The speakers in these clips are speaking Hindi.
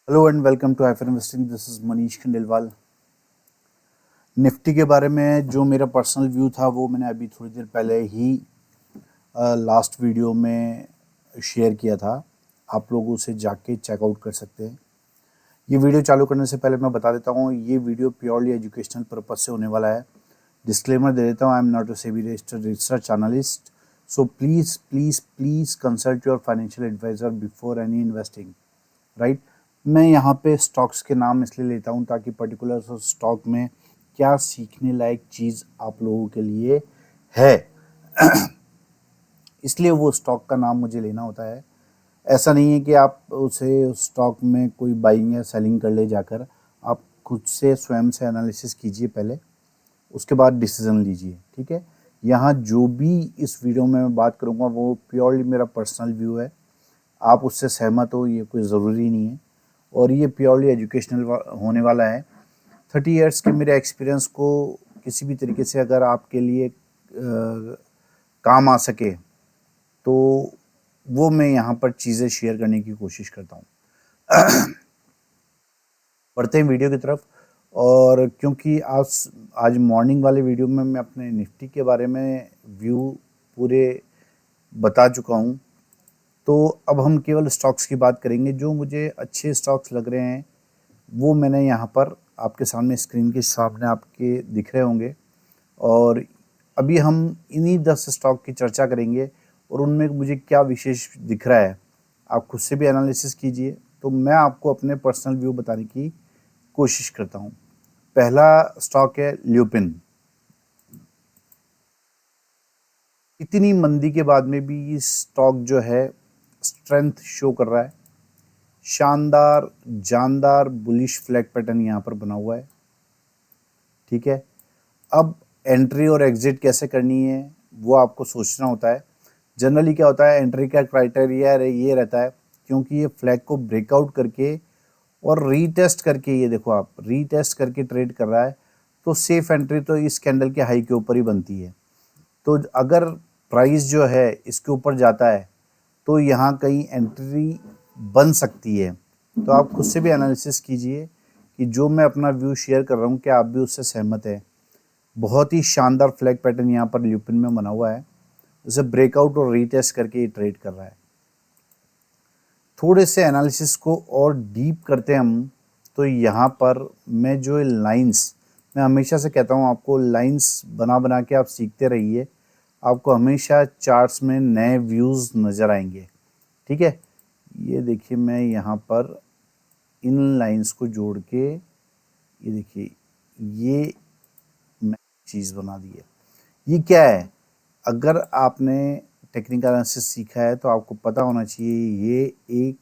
Hello and welcome to Hyfer investing. This is Manish Khandelwal. Nifty के बारे में जो मेरा पर्सनल व्यू था वो मैंने अभी थोड़ी देर पहले ही लास्ट वीडियो में शेयर किया था। आप लोग उसे जाके चेकआउट कर सकते हैं। ये वीडियो चालू करने से पहले मैं बता देता हूँ, ये वीडियो प्योरली एजुकेशनल पर्पज से होने वाला है। डिस्क्लेमर दे देता हूँ, I am not a SEBI registered research analyst, so please please please consult your financial advisor before any investing. Right. मैं यहाँ पे स्टॉक्स के नाम इसलिए लेता हूँ ताकि पर्टिकुलर स्टॉक में क्या सीखने लायक चीज़ आप लोगों के लिए है, इसलिए वो स्टॉक का नाम मुझे लेना होता है। ऐसा नहीं है कि आप उसे स्टॉक में कोई बाइंग या सेलिंग कर ले जाकर। आप खुद से स्वयं से एनालिसिस कीजिए पहले, उसके बाद डिसीजन लीजिए। ठीक है। यहाँ जो भी इस वीडियो में मैं बात करूँगा वो प्योरली मेरा पर्सनल व्यू है। आप उससे सहमत हो ये कोई ज़रूरी नहीं है, और ये प्योरली एजुकेशनल होने वाला है। 30 इयर्स के मेरे एक्सपीरियंस को किसी भी तरीके से अगर आपके लिए काम आ सके तो वो मैं यहाँ पर चीज़ें शेयर करने की कोशिश करता हूँ। बढ़ते हैं वीडियो की तरफ। और क्योंकि आज मॉर्निंग वाले वीडियो में मैं अपने निफ्टी के बारे में व्यू पूरे बता चुका हूँ, तो अब हम केवल स्टॉक्स की बात करेंगे। जो मुझे अच्छे स्टॉक्स लग रहे हैं वो मैंने यहाँ पर आपके सामने स्क्रीन के सामने आपके दिख रहे होंगे, और अभी हम इन्हीं 10 स्टॉक की चर्चा करेंगे और उनमें मुझे क्या विशेष दिख रहा है। आप खुद से भी एनालिसिस कीजिए, तो मैं आपको अपने पर्सनल व्यू बताने की कोशिश करता हूँ। पहला स्टॉक है ल्यूपिन। इतनी मंदी के बाद में भी ये स्टॉक जो है स्ट्रेंथ शो कर रहा है। शानदार जानदार बुलिश फ्लैग पैटर्न यहाँ पर बना हुआ है। ठीक है। अब एंट्री और एग्जिट कैसे करनी है वो आपको सोचना होता है। जनरली क्या होता है, एंट्री का क्राइटेरिया ये रहता है, क्योंकि ये फ्लैग को ब्रेकआउट करके और रीटेस्ट करके, ये देखो आप रीटेस्ट करके ट्रेड कर रहा है, तो सेफ एंट्री तो इस कैंडल के हाई के ऊपर ही बनती है। तो अगर प्राइस जो है इसके ऊपर जाता है तो यहाँ कहीं एंट्री बन सकती है। तो आप खुद से भी एनालिसिस कीजिए कि जो मैं अपना व्यू शेयर कर रहा हूँ क्या आप भी उससे सहमत है। बहुत ही शानदार फ्लैग पैटर्न यहाँ पर ल्यूपिन में बना हुआ है, उसे ब्रेकआउट और रीटेस्ट करके ये ट्रेड कर रहा है। थोड़े से एनालिसिस को और डीप करते हैं हम, तो यहाँ पर मैं जो लाइंस, मैं हमेशा से कहता हूँ आपको लाइंस बना बना के आप सीखते रहिए, आपको हमेशा चार्ट्स में नए व्यूज़ नज़र आएंगे। ठीक है। ये देखिए मैं यहाँ पर इन लाइंस को जोड़ के, ये देखिए ये मैं चीज़ बना दी है। ये क्या है, अगर आपने टेक्निकल एनालिसिस सीखा है तो आपको पता होना चाहिए ये एक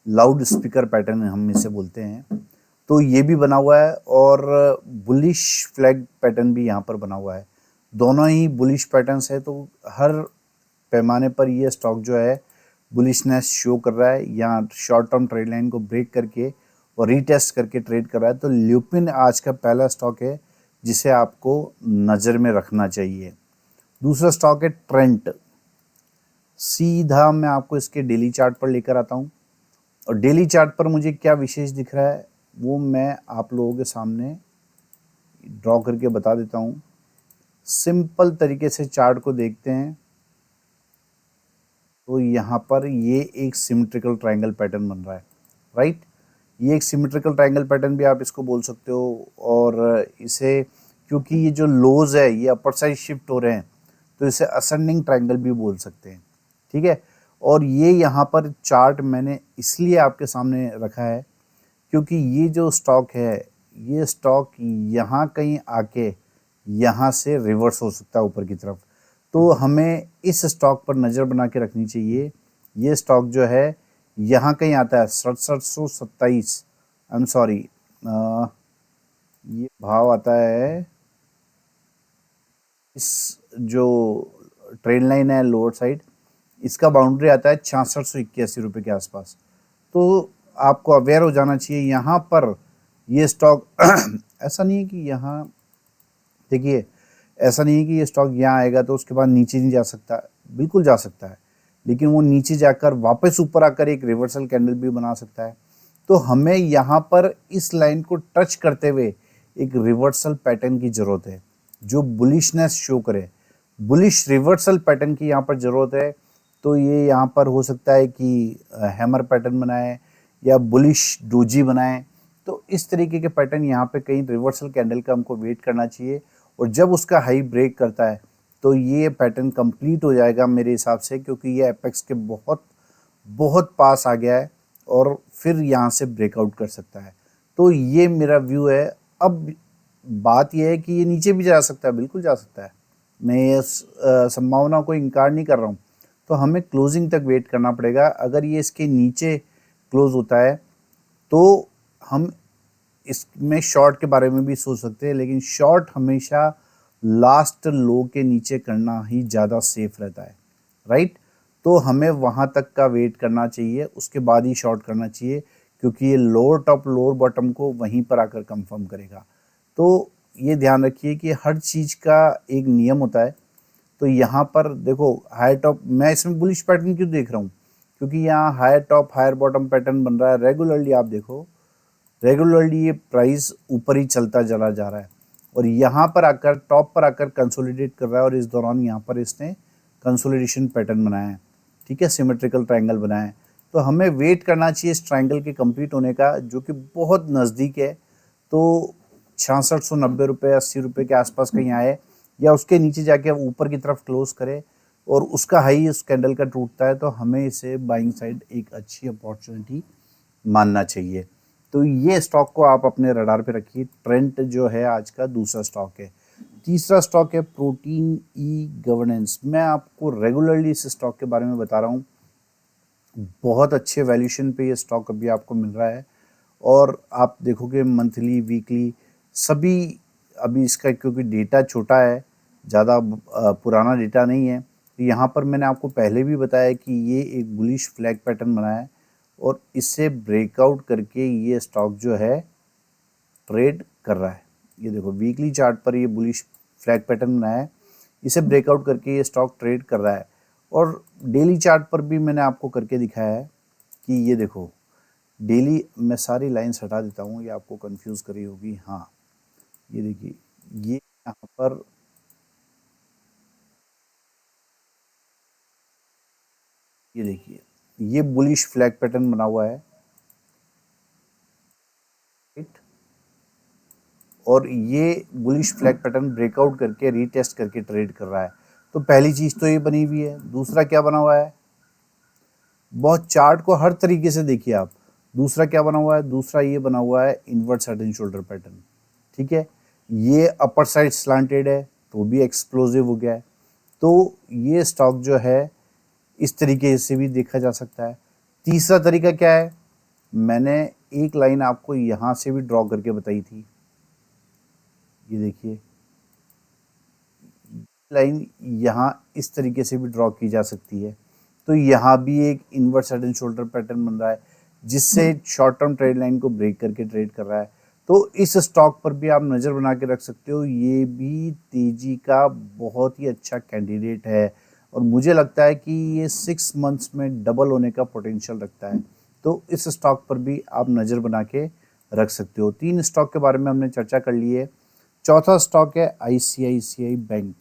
लाउड स्पीकर पैटर्न हम इसे बोलते हैं। तो ये भी बना हुआ है और बुलिश फ्लैग पैटर्न भी यहाँ पर बना हुआ है। दोनों ही बुलिश पैटर्न्स है, तो हर पैमाने पर ये स्टॉक जो है बुलिशनेस शो कर रहा है, यहाँ शॉर्ट टर्म ट्रेड लाइन को ब्रेक करके और रीटेस्ट करके ट्रेड कर रहा है। तो ल्यूपिन आज का पहला स्टॉक है जिसे आपको नज़र में रखना चाहिए। दूसरा स्टॉक है ट्रेंट। सीधा मैं आपको इसके डेली चार्ट पर लेकर आता हूँ, और डेली चार्ट पर मुझे क्या विशेष दिख रहा है वो मैं आप लोगों के सामने ड्रॉ करके बता देता हूँ। सिंपल तरीके से चार्ट को देखते हैं तो यहाँ पर ये एक सिमेट्रिकल ट्रायंगल पैटर्न बन रहा है। राइट। ये एक सिमेट्रिकल ट्रायंगल पैटर्न भी आप इसको बोल सकते हो, और इसे क्योंकि ये जो लोज है ये अपर साइड शिफ्ट हो रहे हैं तो इसे असेंडिंग ट्रायंगल भी बोल सकते हैं। ठीक है। और ये यहाँ पर चार्ट मैंने इसलिए आपके सामने रखा है क्योंकि ये जो स्टॉक है, ये स्टॉक यहाँ कहीं आके यहाँ से रिवर्स हो सकता है ऊपर की तरफ। तो हमें इस स्टॉक पर नज़र बना के रखनी चाहिए। ये स्टॉक जो है यहाँ कहीं आता है 6727, आई एम सॉरी, ये भाव आता है, इस जो ट्रेन लाइन है लोअर साइड, इसका बाउंड्री आता है 6681 रुपये के आसपास। तो आपको अवेयर हो जाना चाहिए यहाँ पर ये स्टॉक ऐसा नहीं है कि यहाँ, देखिए ऐसा नहीं है कि ये स्टॉक यहाँ आएगा तो उसके बाद नीचे नहीं जा सकता, बिल्कुल जा सकता है, लेकिन वो नीचे जाकर वापस ऊपर आकर एक रिवर्सल कैंडल भी बना सकता है। तो हमें यहाँ पर इस लाइन को टच करते हुए एक रिवर्सल पैटर्न की जरूरत है जो बुलिशनेस शो करे, बुलिश रिवर्सल पैटर्न की यहाँ पर जरूरत है। तो ये यहाँ पर हो सकता है कि हैमर पैटर्न बनाए या बुलिश डोजी बनाए। तो इस तरीके के पैटर्न यहाँ पे कहीं रिवर्सल कैंडल का हमको वेट करना चाहिए, और जब उसका हाई ब्रेक करता है तो ये पैटर्न कंप्लीट हो जाएगा मेरे हिसाब से, क्योंकि ये एपेक्स के बहुत बहुत पास आ गया है और फिर यहाँ से ब्रेकआउट कर सकता है। तो ये मेरा व्यू है। अब बात यह है कि ये नीचे भी जा सकता है, बिल्कुल जा सकता है, मैं इस संभावना को इनकार नहीं कर रहा हूँ। तो हमें क्लोजिंग तक वेट करना पड़ेगा। अगर ये इसके नीचे क्लोज होता है तो हम इसमें शॉर्ट के बारे में भी सोच सकते हैं, लेकिन शॉर्ट हमेशा लास्ट लो के नीचे करना ही ज़्यादा सेफ रहता है, राइट। तो हमें वहाँ तक का वेट करना चाहिए, उसके बाद ही शॉर्ट करना चाहिए, क्योंकि ये लोअर टॉप लोअर बॉटम को वहीं पर आकर कंफर्म करेगा। तो ये ध्यान रखिए कि हर चीज़ का एक नियम होता है। तो यहाँ पर देखो हाई टॉप, मैं इसमें बुलिश पैटर्न क्यों देख रहा हूँ, क्योंकि यहाँ higher top higher bottom pattern बन रहा है रेगुलरली। आप देखो रेगुलरली ये प्राइस ऊपर ही चलता चला जा रहा है और यहाँ पर आकर टॉप पर आकर कंसोलिडेट कर रहा है, और इस दौरान यहाँ पर इसने कंसोलिडेशन पैटर्न बनाया है, ठीक है, सिमेट्रिकल ट्रायंगल बनाया है। तो हमें वेट करना चाहिए इस ट्रायंगल के कंप्लीट होने का, जो कि बहुत नज़दीक है। तो 6690 रुपये 80 रुपये के आसपास कहीं आए या उसके नीचे जाके ऊपर की तरफ क्लोज करे और उसका हाई उस कैंडल का टूटता है, तो हमें इसे बाइंग साइड एक अच्छी अपॉर्चुनिटी मानना चाहिए। तो ये स्टॉक को आप अपने रडार पे रखिए। ट्रेंट जो है आज का दूसरा स्टॉक है। तीसरा स्टॉक है प्रोटीन ई गवर्नेंस। मैं आपको रेगुलरली इस स्टॉक के बारे में बता रहा हूँ, बहुत अच्छे वैल्यूएशन पे ये स्टॉक अभी आपको मिल रहा है, और आप देखोगे मंथली वीकली सभी, अभी इसका क्योंकि डेटा छोटा है, ज़्यादा पुराना डेटा नहीं है, तो यहाँ पर मैंने आपको पहले भी बताया कि ये एक बुलिश फ्लैग पैटर्न बनाया है और इससे ब्रेकआउट करके ये स्टॉक जो है ट्रेड कर रहा है। ये देखो वीकली चार्ट पर ये बुलिश फ्लैग पैटर्न बनाया है, इसे ब्रेकआउट करके ये स्टॉक ट्रेड कर रहा है। और डेली चार्ट पर भी मैंने आपको करके दिखाया है कि ये देखो डेली, मैं सारी लाइन्स हटा देता हूँ, ये आपको कंफ्यूज करी होगी। हाँ ये देखिए, ये यहाँ पर ये देखिए ये बुलिश फ्लैग पैटर्न बना हुआ है, राइट। और ये बुलिश फ्लैग पैटर्न ब्रेकआउट करके रीटेस्ट करके ट्रेड कर रहा है। तो पहली चीज़ तो ये बनी हुई है। दूसरा क्या बना हुआ है, बहुत चार्ट को हर तरीके से देखिए आप। दूसरा क्या बना हुआ है, दूसरा ये बना हुआ है invert head and shoulder pattern, ठीक है। ये अपर साइड स्लांटेड है तो भी एक्सप्लोसिव हो गया है। तो ये स्टॉक जो है इस तरीके से भी देखा जा सकता है। तीसरा तरीका क्या है, मैंने एक लाइन आपको यहाँ से भी ड्रॉ करके बताई थी, ये देखिए लाइन यहाँ इस तरीके से भी ड्रॉ की जा सकती है। तो यहाँ भी एक invert head and shoulder pattern बन रहा है, जिससे शॉर्ट टर्म ट्रेड लाइन को ब्रेक करके ट्रेड कर रहा है। तो इस स्टॉक पर भी आप नज़र बना के रख सकते हो, ये भी तेजी का बहुत ही अच्छा कैंडिडेट है और मुझे लगता है कि ये 6 मंथ्स में डबल होने का पोटेंशियल रखता है। तो इस स्टॉक पर भी आप नज़र बना के रख सकते हो। 3 स्टॉक के बारे में हमने चर्चा कर ली है। चौथा स्टॉक है ICICI बैंक।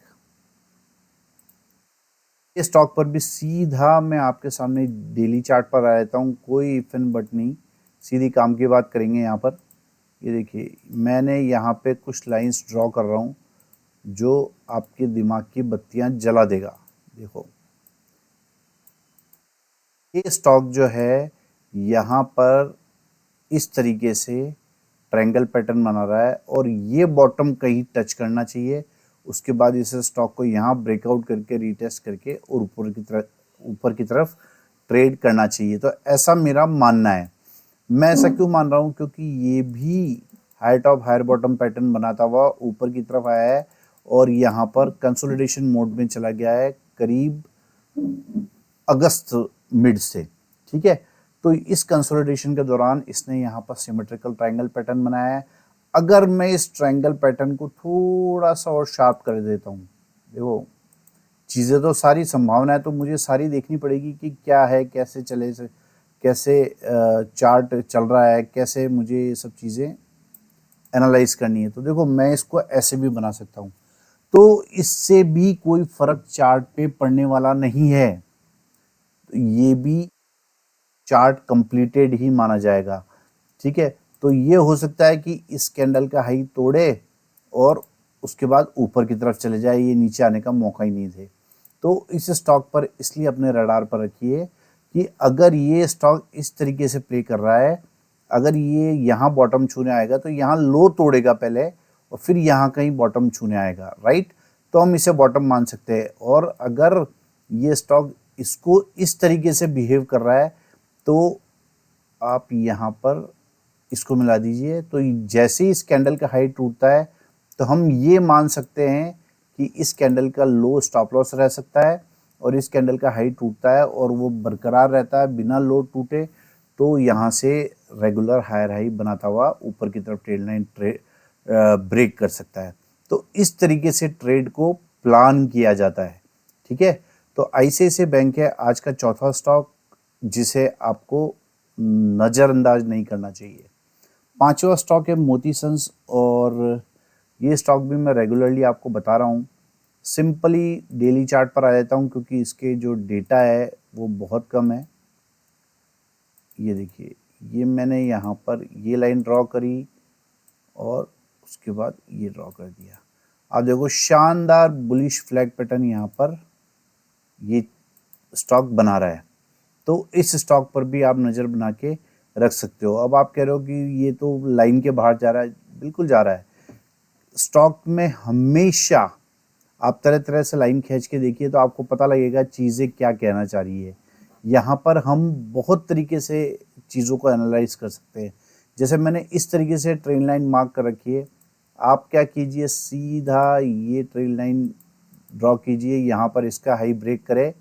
इस स्टॉक पर भी सीधा मैं आपके सामने डेली चार्ट पर आ जाता हूँ, कोई इफ एंड बट नहीं, सीधी काम की बात करेंगे यहाँ पर। ये देखिए मैंने यहाँ पे कुछ लाइंस ड्रॉ कर रहा हूँ जो आपके दिमाग की बत्तियाँ जला देगा। देखो ये स्टॉक जो है यहाँ पर इस तरीके से ट्रायंगल पैटर्न बना रहा है और ये बॉटम कहीं टच करना चाहिए, उसके बाद इस स्टॉक को यहाँ ब्रेकआउट करके रीटेस्ट करके और ऊपर की तरफ ट्रेड करना चाहिए। तो ऐसा मेरा मानना है। मैं ऐसा क्यों मान रहा हूँ, क्योंकि ये भी high top higher bottom pattern बनाता हुआ ऊपर की तरफ आया है और यहाँ पर कंसोलिडेशन मोड में चला गया है करीब अगस्त मिड से, ठीक है। तो इस कंसोलिडेशन के दौरान इसने यहाँ पर सिमेट्रिकल ट्रायंगल पैटर्न बनाया है। अगर मैं इस ट्रायंगल पैटर्न को थोड़ा सा और शार्प कर देता हूँ, देखो चीज़ें तो सारी संभावनाएं तो मुझे सारी देखनी पड़ेगी कि क्या है, कैसे चले से कैसे चार्ट चल रहा है, कैसे मुझे ये सब चीज़ें एनालाइज करनी है। तो देखो मैं इसको ऐसे भी बना सकता हूँ, तो इससे भी कोई फर्क चार्ट पे पड़ने वाला नहीं है। तो ये भी चार्ट कंप्लीटेड ही माना जाएगा, ठीक है। तो ये हो सकता है कि इस कैंडल का हाई तोड़े और उसके बाद ऊपर की तरफ चले जाए, ये नीचे आने का मौका ही नहीं दे। तो इस स्टॉक पर इसलिए अपने रडार पर रखिए कि अगर ये स्टॉक इस तरीके से प्ले कर रहा है, अगर ये यहाँ बॉटम छूने आएगा तो यहाँ लो तोड़ेगा पहले और फिर यहाँ कहीं बॉटम छूने आएगा, राइट। तो हम इसे बॉटम मान सकते हैं। और अगर ये स्टॉक इसको इस तरीके से बिहेव कर रहा है तो आप यहाँ पर इसको मिला दीजिए। तो जैसे ही इस कैंडल का हाई टूटता है तो हम ये मान सकते हैं कि इस कैंडल का लो स्टॉप लॉस रह सकता है और इस कैंडल का हाई टूटता है और वो बरकरार रहता है बिना लो टूटे, तो यहाँ से रेगुलर हायर हाई बनाता हुआ ऊपर की तरफ ट्रेड लाइन ब्रेक कर सकता है। तो इस तरीके से ट्रेड को प्लान किया जाता है, ठीक है। तो ICICI बैंक है आज का चौथा स्टॉक जिसे आपको नज़रअंदाज नहीं करना चाहिए। पांचवा स्टॉक है मोती सन्स, और ये स्टॉक भी मैं रेगुलरली आपको बता रहा हूँ। सिंपली डेली चार्ट पर आ जाता हूँ क्योंकि इसके जो डेटा है वो बहुत कम है। ये देखिए, ये मैंने यहाँ पर ये लाइन ड्रॉ करी और उसके बाद ये ड्रॉ कर दिया। आप देखो शानदार बुलिश फ्लैग पैटर्न यहाँ पर ये स्टॉक बना रहा है। तो इस स्टॉक पर भी आप नज़र बना के रख सकते हो। अब आप कह रहे हो कि ये तो लाइन के बाहर जा रहा है, बिल्कुल जा रहा है। स्टॉक में हमेशा आप तरह तरह से लाइन खींच के देखिए तो आपको पता लगेगा चीज़ें क्या कहना चाह रही है। यहाँ पर हम बहुत तरीके से चीज़ों को एनालाइज कर सकते हैं। जैसे मैंने इस तरीके से ट्रेन लाइन मार्क कर रखी है, आप क्या कीजिए सीधा ये ट्रेन लाइन ड्रॉ कीजिए, यहाँ पर इसका हाई ब्रेक करे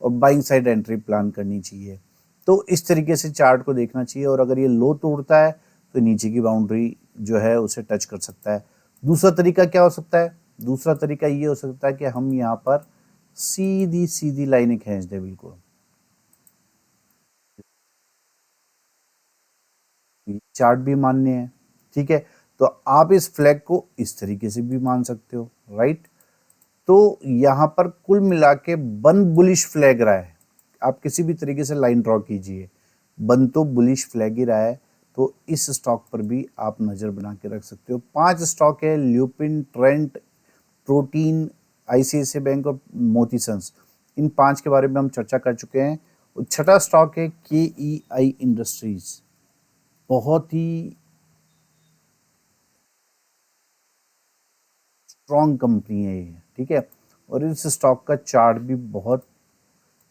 और बाइंग साइड एंट्री प्लान करनी चाहिए। तो इस तरीके से चार्ट को देखना चाहिए और अगर ये लो तोड़ता है तो नीचे की बाउंड्री जो है उसे टच कर सकता है। दूसरा तरीका क्या हो सकता है? दूसरा तरीका ये हो सकता है कि हम यहाँ पर सीधी सीधी लाइनें खींच दें, बिल्कुल चार्ट भी मान्य है, ठीक है। तो आप इस फ्लैग को इस तरीके से भी मान सकते हो, राइट। तो यहाँ पर कुल मिला के बन बुलिश फ्लैग रहा है। आप किसी भी तरीके से लाइन ड्रॉ कीजिए, बन तो बुलिश फ्लैग ही रहा है। तो इस स्टॉक पर भी आप नज़र बना के रख सकते हो। 5 स्टॉक है, lupin, Trent, protein, ICICI bank और मोती सन्स। इन 5 के बारे में हम चर्चा कर चुके हैं। और छठा स्टॉक है KEI इंडस्ट्रीज। बहुत ही स्ट्रॉन्ग कंपनी है ये, ठीक है। और इस स्टॉक का चार्ट भी बहुत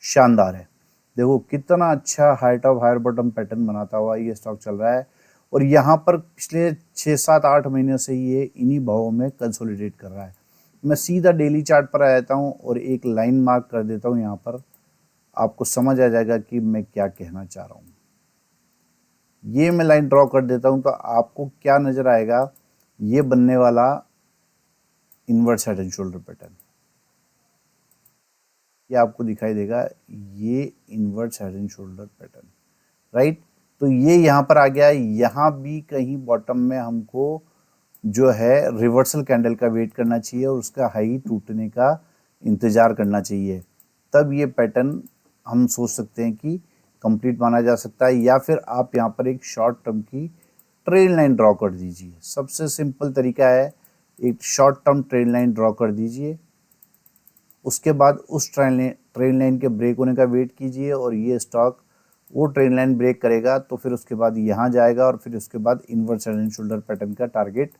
शानदार है। देखो कितना अच्छा height of higher bottom pattern बनाता हुआ ये स्टॉक चल रहा है और यहाँ पर पिछले 6-7-8 महीने से ये इन्हीं भावों में कंसोलिडेट कर रहा है। मैं सीधा डेली चार्ट पर आ जाता हूँ और एक लाइन मार्क कर देता हूँ यहाँ पर, आपको समझ आ जाएगा कि मैं क्या कहना चाह रहा हूँ। ये मैं लाइन ड्रॉ कर देता हूँ तो आपको क्या नज़र आएगा, ये बनने वाला inverse head and shoulder pattern ये आपको दिखाई देगा, ये inverse head and shoulder pattern, right. तो ये यहाँ पर आ गया। यहाँ भी कहीं बॉटम में हमको जो है रिवर्सल कैंडल का वेट करना चाहिए और उसका हाई टूटने का इंतज़ार करना चाहिए, तब ये पैटर्न हम सोच सकते हैं कि कंप्लीट माना जा सकता है। या फिर आप यहाँ पर एक शॉर्ट टर्म की ट्रेल लाइन ड्रॉ कर दीजिए। सबसे सिंपल तरीका है, एक short term trail line draw कर दीजिए, उसके बाद उस ट्रेन लाइन के ब्रेक होने का वेट कीजिए और ये स्टॉक वो ट्रेन लाइन ब्रेक करेगा तो फिर उसके बाद यहाँ जाएगा और फिर उसके बाद inverse head and shoulder pattern का टारगेट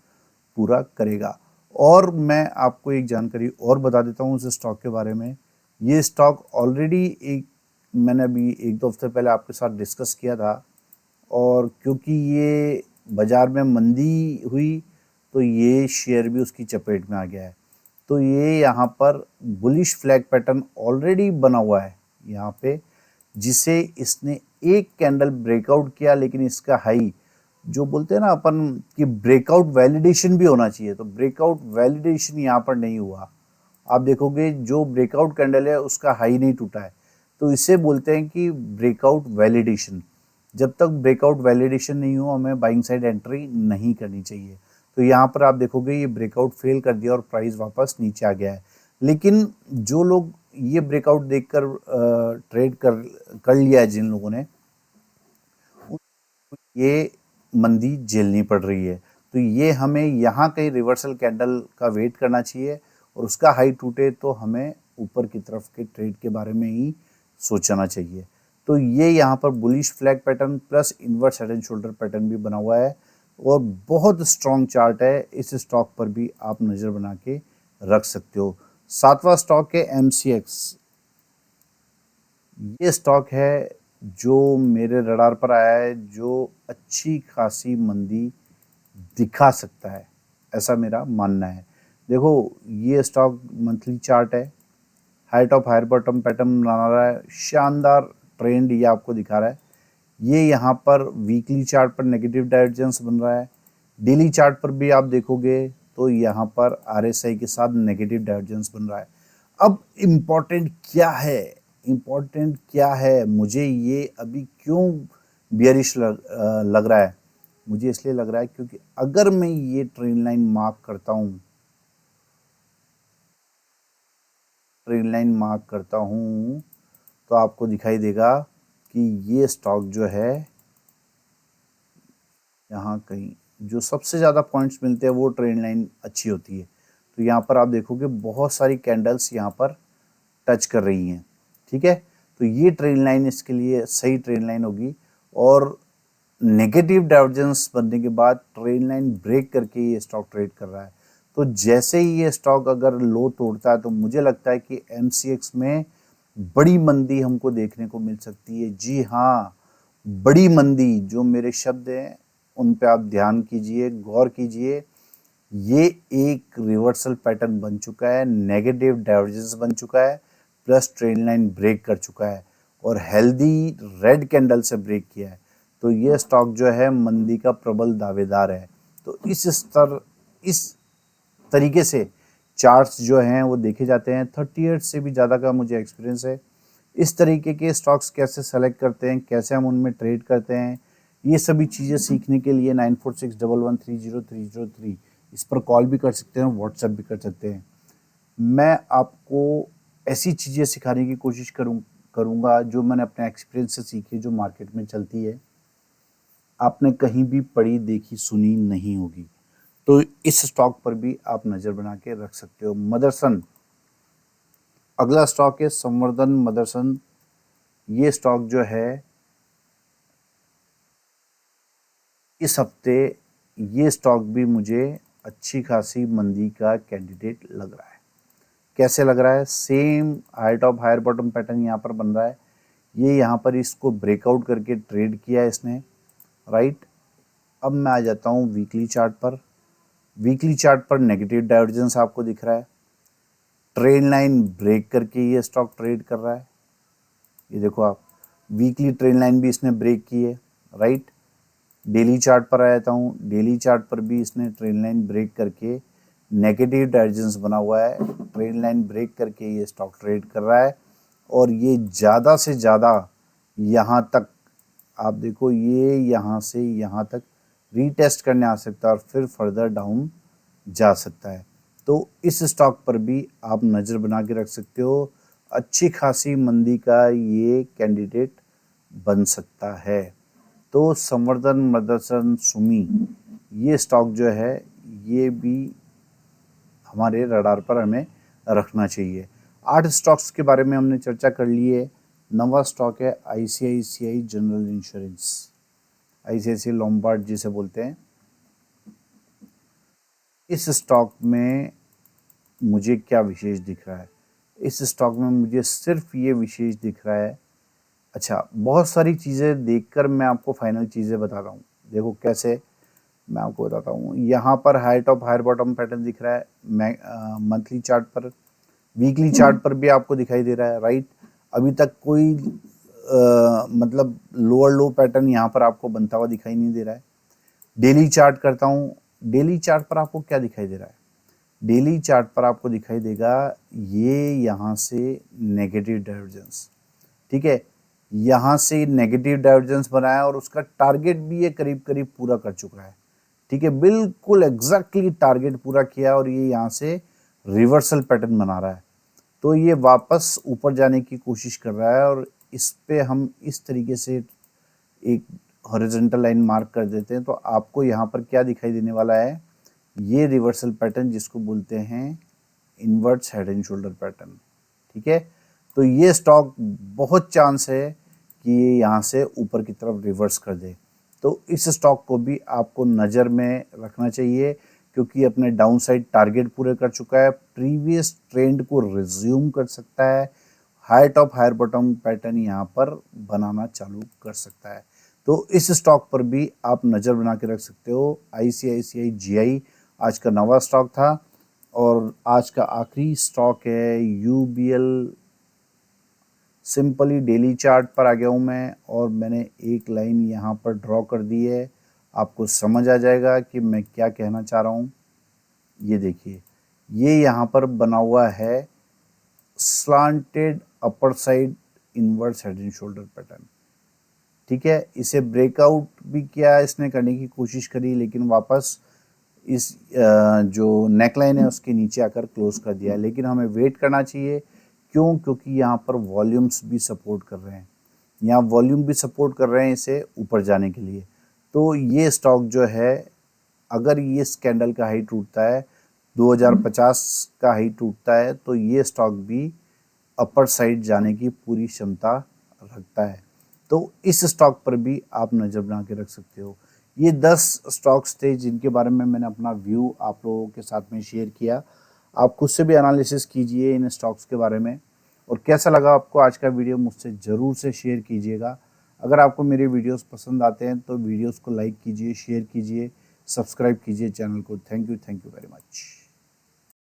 पूरा करेगा। और मैं आपको एक जानकारी और बता देता हूँ इस स्टॉक के बारे में। ये स्टॉक ऑलरेडी मैंने अभी 1-2 हफ्ते पहले आपके साथ डिस्कस किया था और क्योंकि ये बाज़ार में मंदी हुई तो ये शेयर भी उसकी चपेट में आ गया है। तो ये यहाँ पर बुलिश फ्लैग पैटर्न ऑलरेडी बना हुआ है यहाँ पे, जिसे इसने एक कैंडल ब्रेकआउट किया, लेकिन इसका हाई जो बोलते हैं ना अपन कि ब्रेकआउट वैलिडेशन भी होना चाहिए, तो ब्रेकआउट वैलिडेशन यहाँ पर नहीं हुआ। आप देखोगे जो ब्रेकआउट कैंडल है उसका हाई नहीं टूटा है, तो इसे बोलते हैं कि ब्रेकआउट वैलिडेशन। जब तक ब्रेकआउट वैलिडेशन नहीं हो हमें बाइंग साइड एंट्री नहीं करनी चाहिए। तो यहाँ पर आप देखोगे ये ब्रेकआउट फेल कर दिया और प्राइस वापस नीचे आ गया है। लेकिन जो लोग ये ब्रेकआउट देखकर ट्रेड कर लिया है, जिन लोगों ने, ये मंदी झेलनी पड़ रही है। तो ये हमें यहाँ कहीं रिवर्सल कैंडल का वेट करना चाहिए और उसका हाई टूटे तो हमें ऊपर की तरफ के ट्रेड के बारे में ही सोचना चाहिए। तो ये यहाँ पर bullish flag pattern plus inverse head and shoulder pattern भी बना हुआ है और बहुत स्ट्रॉन्ग चार्ट है। इस स्टॉक पर भी आप नज़र बना के रख सकते हो। सातवां स्टॉक है MCX। ये स्टॉक है जो मेरे रडार पर आया है, जो अच्छी खासी मंदी दिखा सकता है, ऐसा मेरा मानना है। देखो ये स्टॉक मंथली चार्ट है, high top higher bottom pattern बना रहा है, शानदार ट्रेंड ये आपको दिखा रहा है। ये यहाँ पर वीकली चार्ट पर नेगेटिव डाइवर्जेंस बन रहा है। डेली चार्ट पर भी आप देखोगे तो यहाँ पर RSI के साथ नेगेटिव डाइवर्जेंस बन रहा है। अब इम्पॉर्टेंट क्या है, इम्पॉर्टेंट क्या है, मुझे ये अभी क्यों बियरिश लग रहा है? मुझे इसलिए लग रहा है क्योंकि अगर मैं ये ट्रेंड लाइन मार्क करता हूँ, ट्रेंड लाइन मार्क करता हूँ तो आपको दिखाई देगा कि ये स्टॉक जो है यहाँ कहीं जो सबसे ज़्यादा पॉइंट्स मिलते हैं वो ट्रेंड लाइन अच्छी होती है। तो यहाँ पर आप देखोगे बहुत सारी कैंडल्स यहाँ पर टच कर रही हैं, ठीक है। तो ये ट्रेंड लाइन इसके लिए सही ट्रेंड लाइन होगी और नेगेटिव डाइवर्जेंस बनने के बाद ट्रेंड लाइन ब्रेक करके ये स्टॉक ट्रेड कर रहा है। तो जैसे ही ये स्टॉक अगर लो तोड़ता है तो मुझे लगता है कि MCX में बड़ी मंदी हमको देखने को मिल सकती है। जी हाँ, बड़ी मंदी, जो मेरे शब्द हैं उन पे आप ध्यान कीजिए, गौर कीजिए। ये एक रिवर्सल पैटर्न बन चुका है, नेगेटिव डाइवर्जेंस बन चुका है, प्लस ट्रेंड लाइन ब्रेक कर चुका है और हेल्दी रेड कैंडल से ब्रेक किया है। तो ये स्टॉक जो है मंदी का प्रबल दावेदार है। तो इस तरीके से चार्ट्स जो हैं वो देखे जाते हैं। 38 से भी ज़्यादा का मुझे एक्सपीरियंस है। इस तरीके के स्टॉक्स कैसे सेलेक्ट करते हैं, कैसे हम उनमें ट्रेड करते हैं, ये सभी चीज़ें सीखने के लिए 9461130303 इस पर कॉल भी कर सकते हैं, व्हाट्सएप भी कर सकते हैं। मैं आपको ऐसी चीज़ें सिखाने की कोशिश करूँगा जो मैंने अपने एक्सपीरियंस से सीखी, जो मार्केट में चलती है, आपने कहीं भी पढ़ी देखी सुनी नहीं होगी। तो इस स्टॉक पर भी आप नज़र बना के रख सकते हो। मदरसन, अगला स्टॉक है संवर्धन मदरसन। ये स्टॉक जो है इस हफ्ते, ये स्टॉक भी मुझे अच्छी खासी मंदी का कैंडिडेट लग रहा है। कैसे लग रहा है? Same high top higher bottom pattern यहाँ पर बन रहा है। ये यहाँ पर इसको ब्रेकआउट करके ट्रेड किया है इसने, राइट। अब मैं आ जाता हूँ वीकली चार्ट पर। वीकली चार्ट पर नेगेटिव डाइवर्जेंस आपको दिख रहा है, ट्रेंड लाइन ब्रेक करके ये स्टॉक ट्रेड कर रहा है। ये देखो आप, वीकली ट्रेंड लाइन भी इसने ब्रेक की है, राइट। डेली चार्ट पर आ जाता हूँ। डेली चार्ट पर भी इसने ट्रेंड लाइन ब्रेक करके नेगेटिव डाइवर्जेंस बना हुआ है, ट्रेंड लाइन ब्रेक करके ये स्टॉक ट्रेड कर रहा है और ये ज़्यादा से ज़्यादा यहाँ तक आप देखो, ये यहाँ से यहाँ तक रीटेस्ट करने आ सकता है और फिर फर्दर डाउन जा सकता है। तो इस स्टॉक पर भी आप नज़र बना के रख सकते हो। अच्छी खासी मंदी का ये कैंडिडेट बन सकता है। तो संवर्धन मदरसन सुमी, ये स्टॉक जो है ये भी हमारे रडार पर हमें रखना चाहिए। 8 स्टॉक्स के बारे में हमने चर्चा कर ली है। 9वां स्टॉक है ICICI general insurance, ICICI Lombard जिसे बोलते हैं। इस स्टॉक में मुझे क्या विशेष दिख रहा है? इस स्टॉक में मुझे सिर्फ ये विशेष दिख रहा है, अच्छा बहुत सारी चीज़ें देखकर मैं आपको फाइनल चीज़ें बता रहा हूँ। देखो कैसे, मैं आपको बताता हूँ। यहाँ पर high top higher bottom pattern दिख रहा है मंथली चार्ट पर, वीकली चार्ट पर भी आपको दिखाई दे रहा है, राइट। अभी तक कोई मतलब लोअर लो पैटर्न यहाँ पर आपको बनता हुआ दिखाई नहीं दे रहा है। डेली चार्ट करता हूँ। डेली चार्ट पर आपको क्या दिखाई दे रहा है? डेली चार्ट पर आपको दिखाई देगा ये यहाँ से नेगेटिव डाइवर्जेंस, ठीक है। यहाँ से नेगेटिव डाइवर्जेंस बनाया और उसका टारगेट भी ये करीब करीब पूरा कर चुका है। ठीक है, बिल्कुल एग्जैक्टली टारगेट पूरा किया और ये यहाँ से रिवर्सल पैटर्न बना रहा है। तो ये वापस ऊपर जाने की कोशिश कर रहा है और इस पे हम इस तरीके से एक हॉरिजॉन्टल लाइन मार्क कर देते हैं। तो आपको यहाँ पर क्या दिखाई देने वाला है, ये रिवर्सल पैटर्न जिसको बोलते हैं inverts head and shoulder pattern. ठीक है, तो ये स्टॉक बहुत चांस है कि ये यहाँ से ऊपर की तरफ रिवर्स कर दे। तो इस स्टॉक को भी आपको नज़र में रखना चाहिए क्योंकि अपने डाउन साइड टारगेट पूरे कर चुका है, प्रीवियस ट्रेंड को रिज्यूम कर सकता है, high top higher bottom pattern यहाँ पर बनाना चालू कर सकता है। तो इस स्टॉक पर भी आप नज़र बना के रख सकते हो। ICICI GI आज का नवा स्टॉक था और आज का आखिरी स्टॉक है UBL। सिंपली डेली चार्ट पर आ गया हूँ मैं और मैंने एक लाइन यहाँ पर ड्रॉ कर दी है, आपको समझ आ जाएगा कि मैं क्या कहना चाह रहा हूँ। ये देखिए, ये यहाँ पर बना हुआ है slanted upper side inverse head and shoulder pattern. ठीक है, इसे ब्रेकआउट भी किया इसने करने की कोशिश करी, लेकिन वापस इस जो नेकलाइन है उसके नीचे आकर क्लोज कर दिया। लेकिन हमें वेट करना चाहिए, क्यों? क्योंकि यहाँ पर वॉल्यूम्स भी सपोर्ट कर रहे हैं, यहाँ वॉल्यूम भी सपोर्ट कर रहे हैं इसे ऊपर जाने के लिए। तो ये स्टॉक जो है, अगर ये इस कैंडल का हाई टूटता है, 2050 का हाई टूटता है, तो ये स्टॉक भी अपर साइड जाने की पूरी क्षमता रखता है। तो इस स्टॉक पर भी आप नज़र बना के रख सकते हो। ये 10 स्टॉक्स थे जिनके बारे में मैंने अपना व्यू आप लोगों के साथ में शेयर किया। आप खुद से भी एनालिसिस कीजिए इन स्टॉक्स के बारे में और कैसा लगा आपको आज का वीडियो मुझसे ज़रूर से शेयर कीजिएगा। अगर आपको मेरे वीडियोस पसंद आते हैं तो वीडियोस को लाइक कीजिए, शेयर कीजिए, सब्सक्राइब कीजिए चैनल को। Thank you very much.